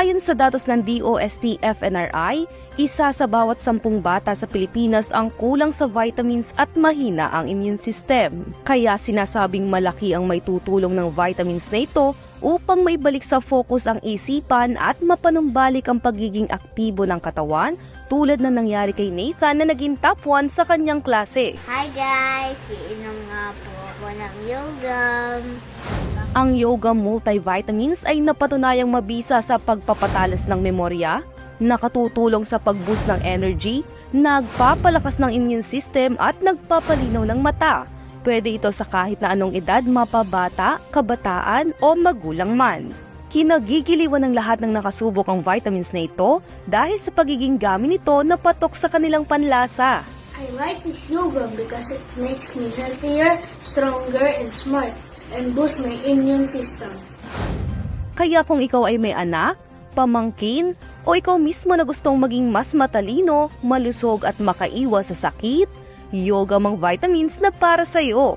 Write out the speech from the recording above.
Ayon sa datos ng DOST-FNRI, isa sa bawat 10 bata sa Pilipinas ang kulang sa vitamins at mahina ang immune system. Kaya sinasabing malaki ang may tutulong ng vitamins na ito upang maibalik sa focus ang isipan at mapanumbalik ang pagiging aktibo ng katawan, tulad na nangyari kay Nathan na naging top 1 sa kanyang klase. Hi guys! Iinom nga po ako ng Yogam. Ang Yogam multivitamins ay napatunayang mabisa sa pagpapatalas ng memorya, nakatutulong sa pag-boost ng energy, nagpapalakas ng immune system at nagpapalinaw ng mata. Pwede ito sa kahit na anong edad, mapabata, kabataan o magulang man. Kinagigiliwan ng lahat ng nakasubok ang vitamins na ito dahil sa pagiging gamit nito na patok sa kanilang panlasa. I like this Yogam because it makes me healthier, stronger, and smart, and boosts my immune system. Kaya kung ikaw ay may anak, pamangkin, o ikaw mismo na gustong maging mas matalino, malusog at makaiwas sa sakit, Yogam ang vitamins na para sa iyo.